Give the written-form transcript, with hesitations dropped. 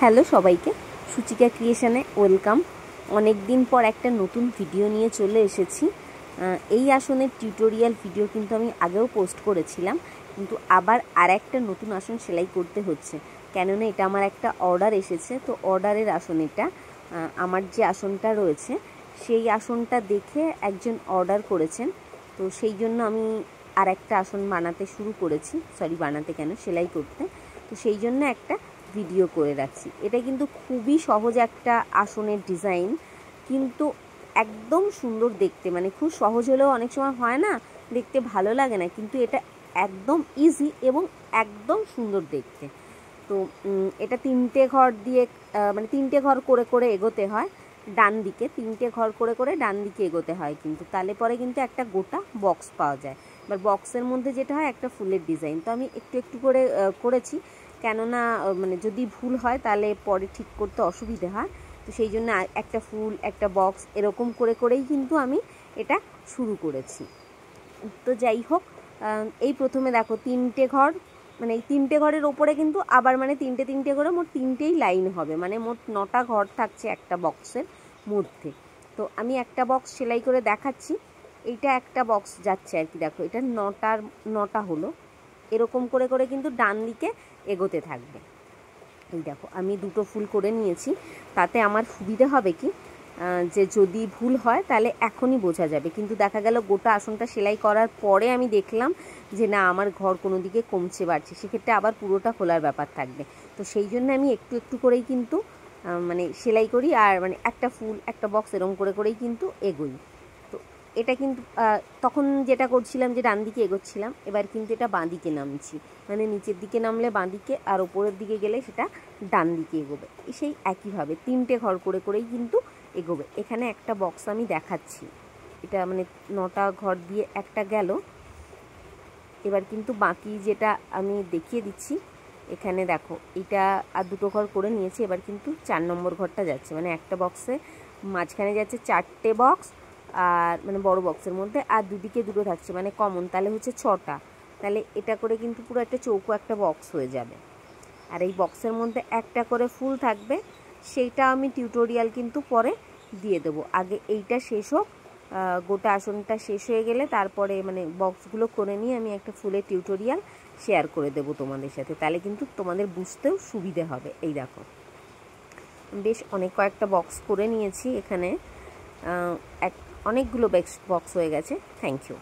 Hello সবাইকে, সুচিকা ক্রিয়েশনে welcome. অনেক দিন পর একটা নতুন ভিডিও নিয়ে চলে এসেছি। এই আসনের টিউটোরিয়াল ভিডিও কিন্তু আমি আগেও পোস্ট করেছিলাম, কিন্তু আবার আর একটা নতুন আসন সেলাই করতে হচ্ছে, কেননা এটা আমার একটা অর্ডার এসেছে। তো অর্ডারের আসন এটা, আমার যে আসনটা রয়েছে সেই আসনটা দেখে একজন অর্ডার করেছেন। তো সেই জন্য আমি আর একটা আসন বানাতে শুরু করেছি, সেলাই করতে। তো সেই জন্য একটা ভিডিও করে রাখছি। এটা কিন্তু খুবই সহজ একটা আসনের ডিজাইন, কিন্তু একদম সুন্দর দেখতে। মানে খুব সহজ হলেও অনেক সময় হয় না, দেখতে ভালো লাগে না, কিন্তু এটা একদম ইজি এবং একদম সুন্দর দেখতে। তো এটা তিনটে ঘর দিয়ে, মানে তিনটে ঘর করে করে এগোতে হয় ডান দিকে, তিনটে ঘর করে করে ডান দিকে এগোতে হয়, কিন্তু তাহলে পরে কিন্তু একটা গোটা বক্স পাওয়া যায়। এবার বক্সের মধ্যে যেটা হয় একটা ফুলের ডিজাইন। তো আমি একটু একটু করে করেছি, কেননা মানে যদি ভুল হয় তাহলে পরে ঠিক করতে অসুবিধে হয়। তো সেই জন্য একটা ফুল, একটা বক্স এরকম করে করেই কিন্তু আমি এটা শুরু করেছি। তো যাই হোক, এই প্রথমে দেখো তিনটে ঘর, মানে এই তিনটে ঘরের ওপরে কিন্তু আবার মানে তিনটে তিনটে করে মোট তিনটেই লাইন হবে, মানে মোট 9টা ঘর থাকছে একটা বক্সের মধ্যে। তো আমি একটা বক্স সেলাই করে দেখাচ্ছি। এইটা একটা বক্স যাচ্ছে আর কি, দেখো এটা 9টা হলো। এরকম করে করে কিন্তু ডান দিকে এগোতে থাকবে। এই দেখো আমি দুটো ফুল করে নিয়েছি। তাতে আমার সুবিধে হবে কি, যে যদি ভুল হয় তাহলে এখনই বোঝা যাবে, কিন্তু দেখা গেল গোটা আসনটা সেলাই করার পরে আমি দেখলাম যে না, আমার ঘর কোনো দিকে কমছে বাড়ছে, সেক্ষেত্রে আবার পুরোটা খোলার ব্যাপার থাকবে। তো সেই জন্য আমি একটু একটু করেই কিন্তু মানে সেলাই করি, আর মানে একটা ফুল একটা বক্স এরকম করে করেই কিন্তু এগোই। তো এটা কিন্তু তখন যেটা করছিলাম যে ডান দিকে এগোচ্ছিলাম, এবার কিন্তু এটা বাঁ দিকে নামছি, মানে নিচের দিকে নামলে বাঁ দিকে, আর ওপরের দিকে গেলে সেটা ডান দিকে এগোবে। সেই একইভাবে তিনটে ঘর করে করেই কিন্তু এগোবে। এখানে একটা বক্স আমি দেখাচ্ছি, এটা মানে 9টা ঘর দিয়ে একটা গেল। এবার কিন্তু বাকি যেটা আমি দেখিয়ে দিচ্ছি, এখানে দেখো এটা আর দুটো ঘর করে নিয়েছি। এবার কিন্তু 4 নম্বর ঘরটা যাচ্ছে, মানে একটা বক্সে মাঝখানে যাচ্ছে 4টে বক্স, আর মানে বড় বক্সের মধ্যে, আর দুদিকে দুটো থাকছে মানে কমন, তাহলে হচ্ছে 6টা। তাহলে এটা করে কিন্তু পুরো একটা চৌকো একটা বক্স হয়ে যাবে। আর এই বক্সের মধ্যে একটা করে ফুল থাকবে, সেইটা আমি টিউটোরিয়াল কিন্তু পরে দিয়ে দেবো। আগে এইটা শেষ হোক, গোটা আসনটা শেষ হয়ে গেলে তারপরে মানে বক্সগুলো করে নিয়ে আমি একটা ফুলের টিউটোরিয়াল শেয়ার করে দেবো তোমাদের সাথে, তাহলে কিন্তু তোমাদের বুঝতেও সুবিধে হবে। এই দেখো বেশ অনেক কয়েকটা বক্স করে নিয়েছি এখানে, অনেকগুলো বক্স হয়ে গেছে। Thank you.